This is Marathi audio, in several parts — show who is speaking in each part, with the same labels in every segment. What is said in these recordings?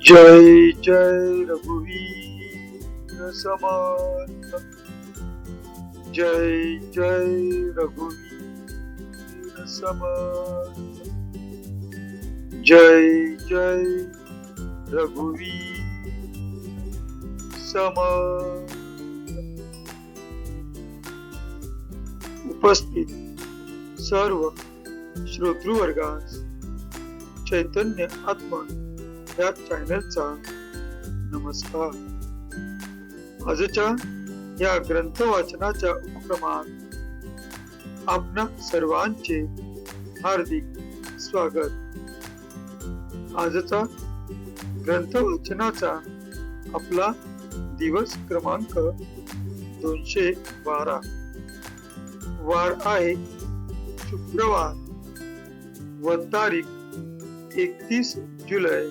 Speaker 1: जय जय रघुवीर समर्थ। जय जय रघुवीर समर्थ। जय जय रघुवीर समर्थ। उपस्थित सर्व श्रोतृवर्गास चैतन्य आत्मा या चॅनलचा नमस्कार। आजच्या या ग्रंथ वाचनाच्या उपक्रमात आपणा सर्वांचे हार्दिक स्वागत। आजचा ग्रंथ वाचनाचा आपला दिवस क्रमांक 212। वार आहे शुक्रवार व तारीख 31 जुलै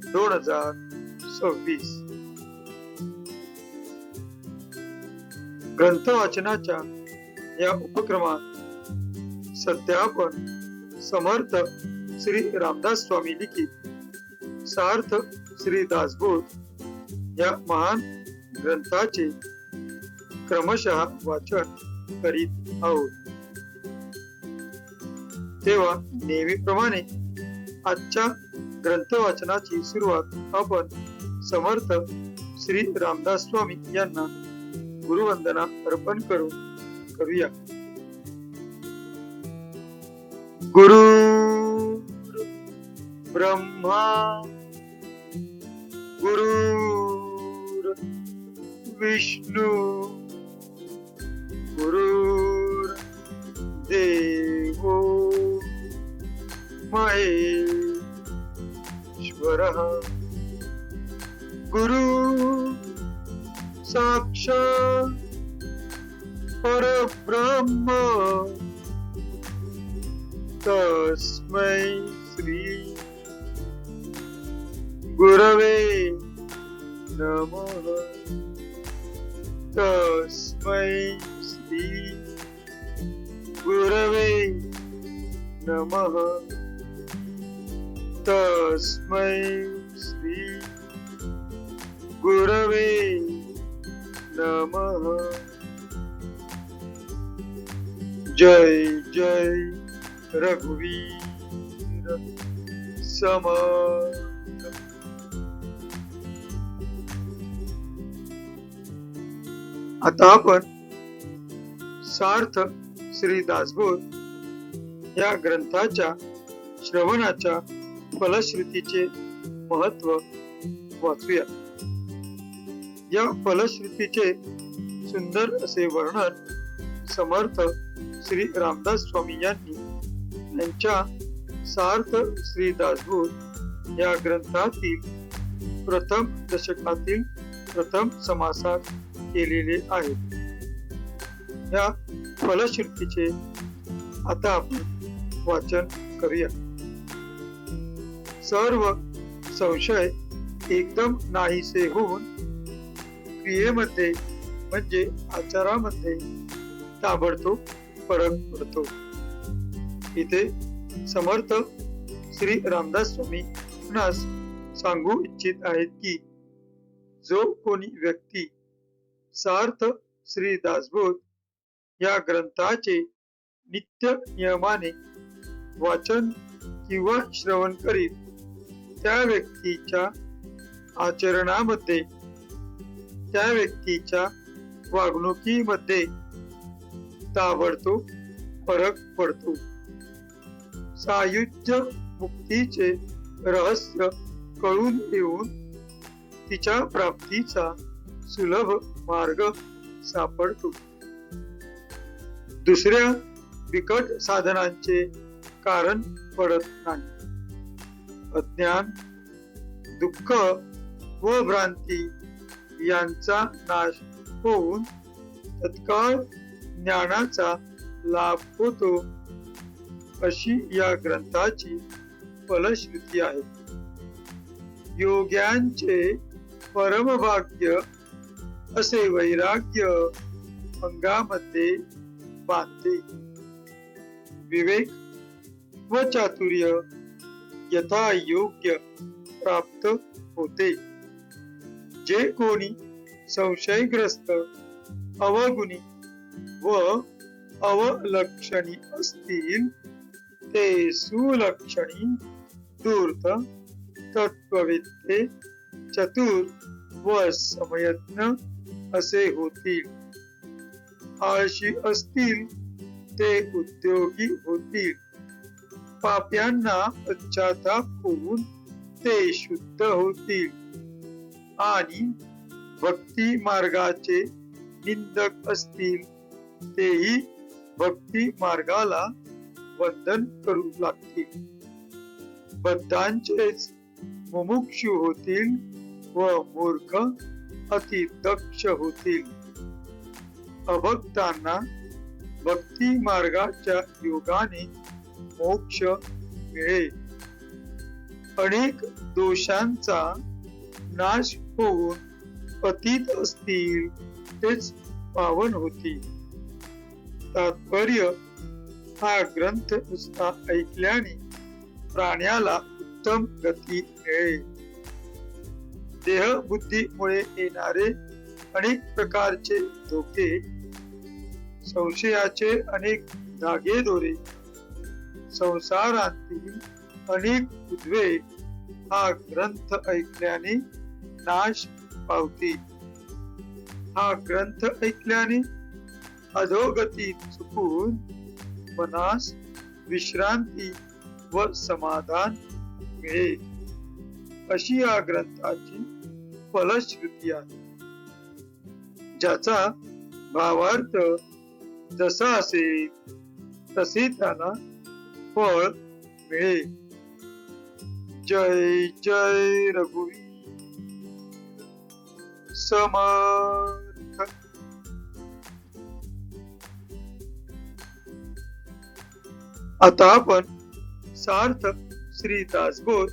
Speaker 1: 2026। ग्रंथ वाचनाच्या या उपक्रमात सध्या आपण समर्थ श्री रामदास स्वामी लिखित सार्थ श्री दासबोध या महान ग्रंथाचे क्रमशः वाचन करीत आहोत। तेव्हा नेहमीप्रमाणे आजच्या ग्रंथ वाचनाची सुरुवात आपण समर्थ श्री रामदास स्वामी यांना गुरुवंदना अर्पण करून करूया। गुरु ब्रह्मा गुरु विष्णू गुरु देवो महेश्वरः। गुरु साक्षात् परब्रह्म तस्मै श्री गुरवे नमः। तस्मै श्री गुरवे नमः। तस्मै श्री गुरवे नमः। जय जय रघुवीर समर्थ। आता आपण सार्थ श्री दासबोध या ग्रंथाच्या श्रवणाच्या फलश्रुतीचे महत्व वाचूया। या फलश्रुतीचे सुंदर असे वर्णन समर्थ श्री रामदास स्वामी यांनी त्यांच्या सार्थ श्री दासबोध या ग्रंथातील प्रथम दशकातील प्रथम समासात केलेले आहेत। या फलश्रुतीचे आता आपण वाचन करूया। सर्व संशय एकदम नाहीसे होऊन क्रियेमध्ये म्हणजे आचारामध्ये ताबडतोब फरक पडतो। इथे समर्थ श्री रामदास स्वामी आपणास सांगू इच्छित आहेत की जो कोणी व्यक्ती सार्थ श्री दासबोध या ग्रंथाचे नित्य नियमाने वाचन किंवा श्रवण करीत त्या व्यक्तीच्या आचरणामध्ये त्या व्यक्तीच्या वागणुकीमध्ये ताबडतोब फरक पडतो। सायुज्य मुक्तीचे रहस्य कळून येऊन तिच्या प्राप्तीचा सुलभ मार्ग सापडतो। दुसऱ्या बिकट साधनांचे कारण पडत नाही। अज्ञान दुःख व भ्रांती यांचा नाश होऊन तत्काळ ज्ञानाचा लाभ होतो, अशी या ग्रंथाची फलश्रुती आहे। योग्यांचे परमभाग्य असे वैराग्य अंगामध्ये बांधते। विवेक व चातुर्य यथा योग्य प्राप्त होते. जे कोणी संशयग्रस्त, अवगुणी व अवलक्षणी असतील ते सुलक्षणी, धूर्त, तत्ववेत्ते, चतुर व समयज्ञ असे होतील. आळशी असतील ते उद्योगी होतील. पाप्यांना पश्चाताप होऊन ते शुद्ध होतील आणि भक्ती मार्गाचे निंदक असतील तेही भक्ती मार्गाला वंदन करू लागतील. बद्धांचेच मुमुक्षु होतील व मूर्ख अति दक्ष होतील. अभक्तांना भक्ती मार्गाच्या योगाने मोक्ष मिळेल. अनेक दोषांचा नाश होऊन पतित असतील तेच पावन होतील. तात्पर्य, हा ग्रंथ नुसता ऐकल्याने प्राण्याला उत्तम गती मिळेल. देहबुद्धीमुळे येणारे अनेक प्रकारचे धोके, संशयाचे अनेक धागेदोरे, संसारातील अनेक उद्वेग हा ग्रंथ ऐकल्याने नाश पावतील. हा ग्रंथ ऐकल्याने अधोगती चुकून मनास विश्रांती व समाधान मिळेल. अशी या ग्रंथाची फलश्रुती आहे. ज्याचा भावार्थ जसा असेल तसे त्याला फळ मिळेल. जय जय रघुवीर समर्थ. आता आपण सार्थक श्री दासबोध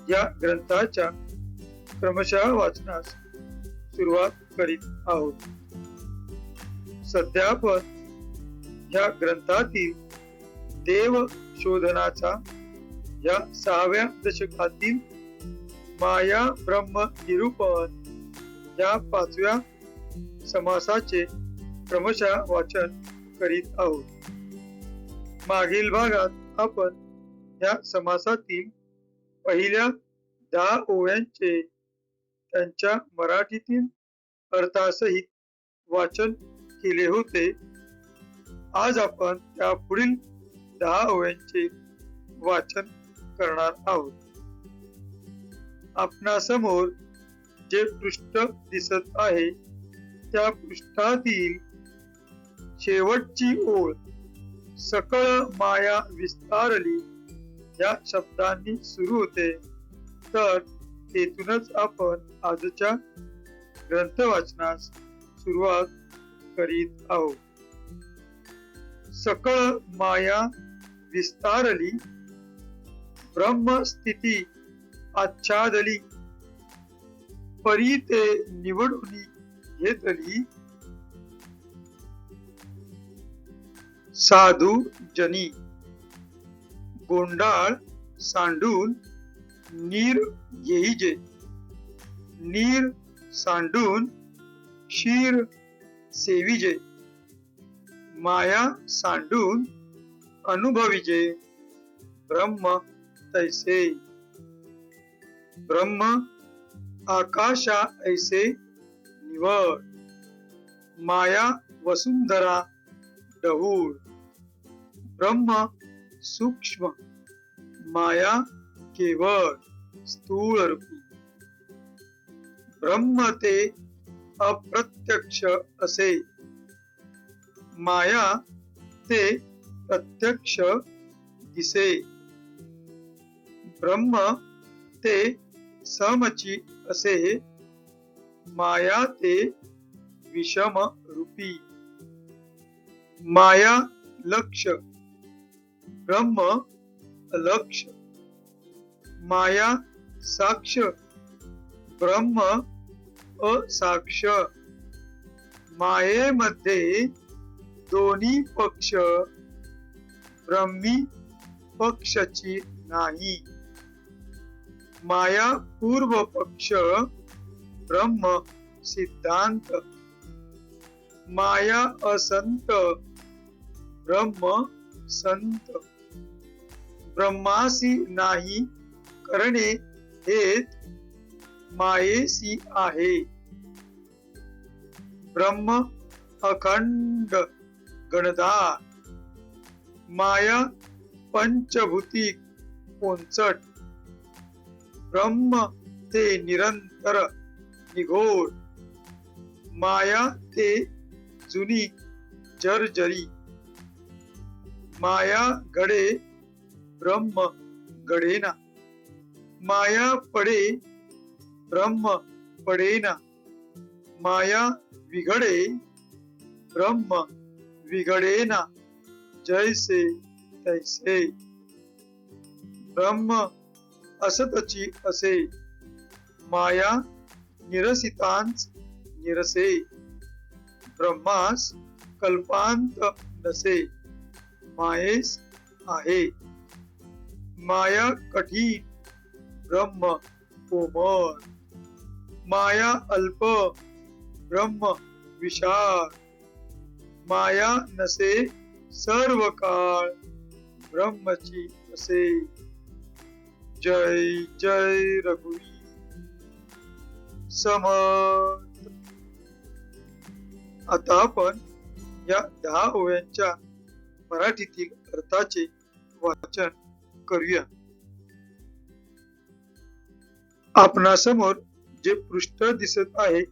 Speaker 1: या ग्रंथाच्या क्रमशः वाचनास सुरुवात करीत आहोत. सध्या आपण या ग्रंथातील देव शोधनाचा या 6व्या दशकातील माया ब्रह्म निरूपण या 5व्या समासाचे क्रमशः वाचन करीत आहोत. मागील भागात आपण या समासातील पहिल्या 10 ओव्यांचे त्यांच्या मराठीतील अर्थासहित वाचन केले होते. आज आपण त्या पुढील 10 ओव्यांचे वाचन करणार आहोत. आपणासमोर जे पृष्ठ दिसत आहे त्या पृष्ठातील शेवटची ओळ सकळ माया विस्तारली या शब्दांनी सुरू होते. तर तेथूनच आपण आजच्या ग्रंथ वाचनास सुरुवात करीत आहोत. सकळ माया विस्तारली, ब्रह्मस्थिती आच्छादली, परी ते निवडून घेतली, साधू जनी गोंडाळ सांडून नीर येईजे, नीर सांडून क्षीर सेविजे, माया सांडून अनुभविजे, ब्रह्म तैसे, ब्रह्म आकाशा ऐसे निवड, माया वसुंधरा डहूळ, ब्रह्म सूक्ष्म, माया केवळ स्थूल रूपी, ब्रह्म ते अप्रत्यक्ष असे, माया ते प्रत्यक्ष दिसे, ब्रह्म ते समची असे, माया ते विषम रूपी, माया लक्ष, ब्रह्म अलक्ष, माया साक्ष, ब्रह्म असाक्ष, मायेमध्ये दोन्ही पक्ष, ब्रह्मी पक्षची नाही, माया पूर्व पक्ष ब्रह्म सिद्धांत, माया असंत ब्रह्म संत, ब्रह्मासी नाही करणे हेच मायेसी आहे. ब्रह्म अखंड गणधार, माया पंचभूती पोंचट, ब्रह्म ते निरंतर निघोड, माया ते जुनी जर्जरी, माया घडे ब्रह्म घडेना, माया पडे ब्रह्म पडेना, माया विघडे ब्रह्म विघडेना, जैसे तैसे. ब्रह्म असतची असे, माया निरसितांच निरसे, ब्रह्मास कल्पांत नसे, मायेस आहे. माया कठीण ब्रह्म कोमल, माया अल्प ब्रह्म विशाल, माया नसे सर्व काळ ब्रह्मची असे. जय जय रघुवीर समर्थ. आता आपण या 10 ओव्यांच्या मराठीतील अर्थाचे वाचन करूया. आपणासमोर जे पृष्ठ दिसत आहे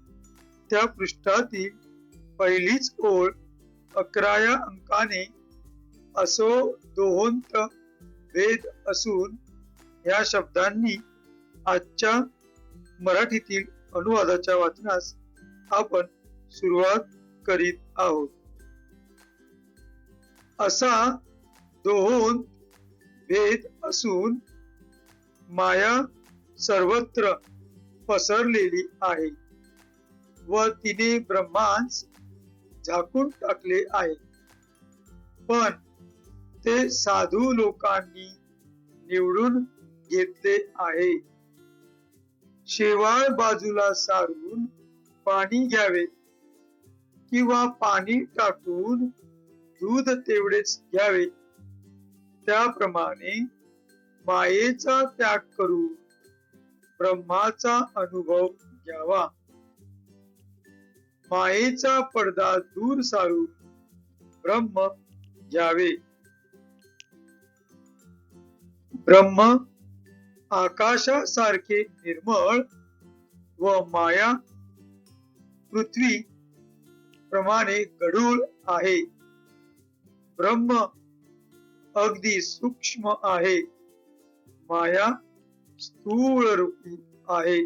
Speaker 1: त्या पृष्ठातील पहिलीच ओळ 11व्या अंकाने असो दोहोंत वेद असून या शब्दांनी आजच्या मराठीतील अनुवादाच्या वाचनास आपण सुरुवात करीत आहोत. असा दोहोंत भेद असून माया सर्वत्र पसरलेली आहे व तिने ब्रह्मांस झाकून टाकले आहे. पण ते साधू लोकांनी निवडून घेतले आहे. शेवाळ बाजूला सारून पाणी घ्यावे किंवा पाणी टाकून दूध तेवढेच घ्यावे, त्याप्रमाणे मायेचा त्याग करून ब्रह्माचा अनुभव घ्यावा. मायेचा पडदा दूर सारून ब्रह्म घ्यावे. ब्रह्म आकाशासारखे निर्मळ व माया पृथ्वी प्रमाणे गढूळ आहे. ब्रह्म अगदी सूक्ष्म आहे, माया स्थूल रूपी आहे.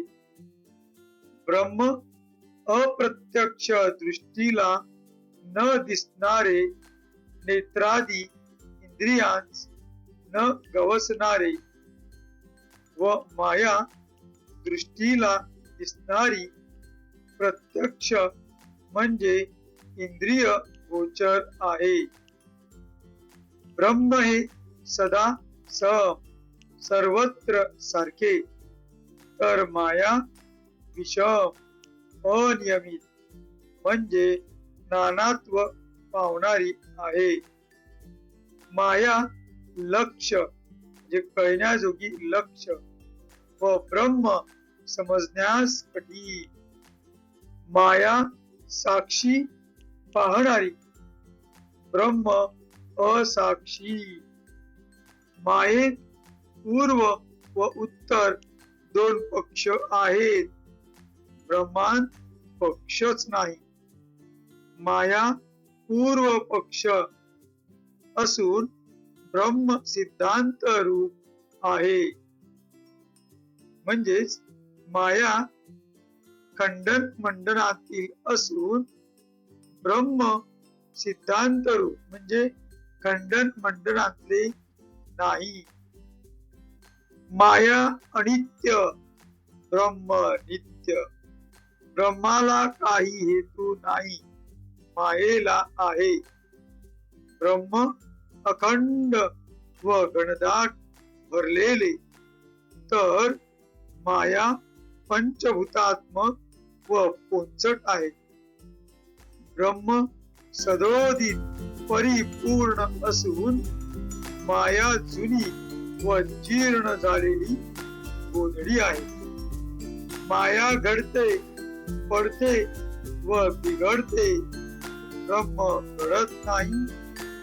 Speaker 1: ब्रह्म अप्रत्यक्ष दृष्टीला न दिसणारे, नेत्रादी इंद्रियांस न गवसणारे व माया दृष्टीला दिसणारी, प्रत्यक्ष म्हणजे इंद्रिय गोचर आहे. ब्रह्म हे सदा सम सर्वत्र सारखे, तर माया विषम अनियमित म्हणजे नानात्व पावणारी आहे. माया लक्ष म्हणजे कळण्याजोगी लक्ष व ब्रह्म समजण्यास कठीण. माया साक्षी पाहणारी, ब्रह्म असाक्षी. मायेत पूर्व व उत्तर 2 पक्ष आहेत, ब्रह्मांत पक्षच नाही. माया पूर्व पक्ष असून ब्रह्म सिद्धांत रूप आहे. म्हणजेच माया खंडन मंडनातील असून ब्रह्म सिद्धांत रूप म्हणजे खंडन मंडनातले नाही. माया अनित्य, ब्रह्म नित्य. ब्रह्माला काही हेतू नाही, मायेला आहे. ब्रह्म अखंड व गणदाट भरलेले, तर माया पंचभूतात्मक व पोंचट आहे. ब्रह्म सदोदित परिपूर्ण असून माया जुनी व जीर्ण झालेली गोधडी आहे. माया घडते, पडते व बिघडते. ब्रह्म घडत नाही,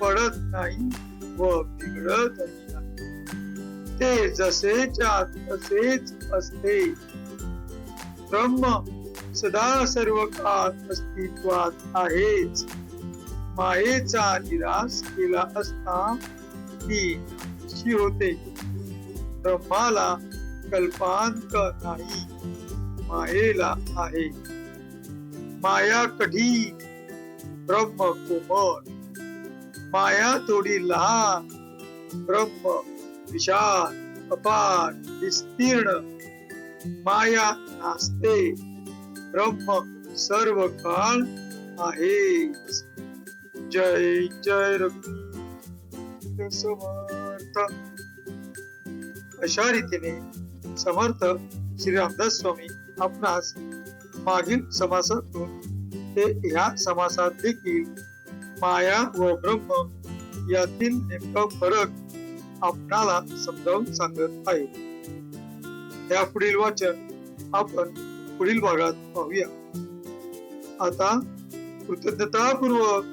Speaker 1: पडत नाही व बिघडतही नाही. ते जसेच्या तसेच असते. ब्रह्म सदा सर्व काळ अस्तित्वात आहेच. मायेचा निराश केला असता ती नाहीशी होते. ब्रह्माला कल्पांत नाही, मायेला आहे. माया कठी, ब्रह्म कोमल. माया थोडी लहान, ब्रह्म विशाल अपार विस्तीर्ण. माया नाचते, ब्रह्म सर्व काळ आहे. जय जय रघुवीर समर्थ. अशा रीतीने समर्थ श्री रामदास स्वामी आपणास मागील समासातून ते ह्या समासात देखील माया व ब्रह्म यातील नेमका फरक आपणाला समजावून सांगत आहे. या पुढील वाचन आपण पुढील भागात पाहूया. आता कृतज्ञतापूर्वक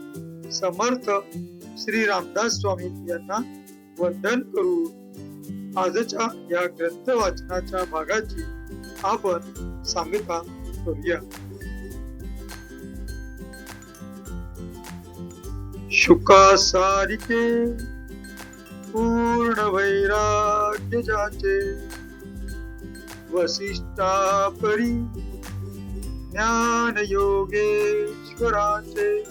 Speaker 1: समर्थ श्री रामदास स्वामी यांना वंदन करून आजच्या या ग्रंथ वाचनाच्या भागाची आपण सांगता करूया. शुकासारिके पूर्ण वैराग्य जाचे. वसिष्ठा परी ज्ञान योगेश्वराचे.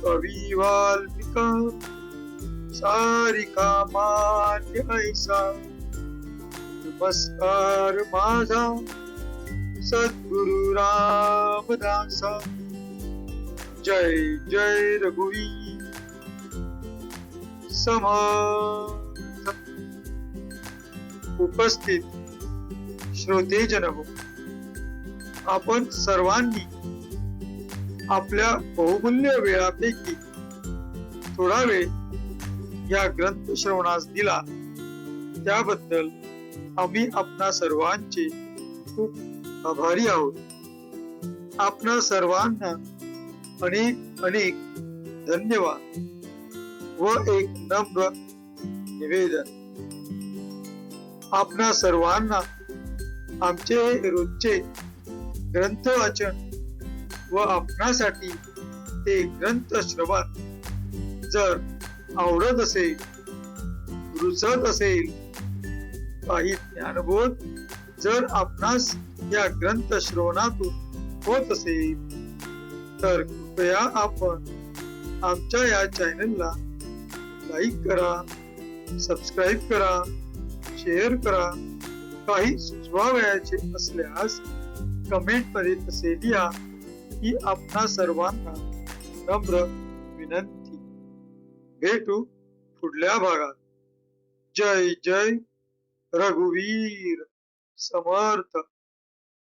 Speaker 1: कवी वाल्मिका सारिका मान्य ऐसा. नमस्कार माझा सद्गुरु रामदासा. जय जय रघुवीर समर्थ. उपस्थित श्रोतेजन हो, आपण सर्वांनी आपल्या बहुमूल्य वेळापैकी थोडा वेळ या ग्रंथ श्रवणास दिला त्याबद्दल आम्ही आपणा सर्वांचे खूप आभारी आहोत. आपणा सर्वांना अनेक अनेक धन्यवाद व एक नम्र निवेदन. आपणा सर्वांना आमचे रोजचे ग्रंथ वाचन व आपणासाठी ते ग्रंथ श्रवण जर आवडत असेल, रुचत असेल, काही ज्ञानबोध जर आपणास या ग्रंथ श्रवणातून होत असेल तर कृपया आपण आमच्या या चॅनलला लाईक करा, सबस्क्राईब करा, शेअर करा. काही सुचवावयाचे असल्यास कमेंट मध्ये तसे लिहा ही आपणा सर्वांना नम्र विनंती. भेटू पुढल्या भागात. जय जय रघुवीर समर्थ.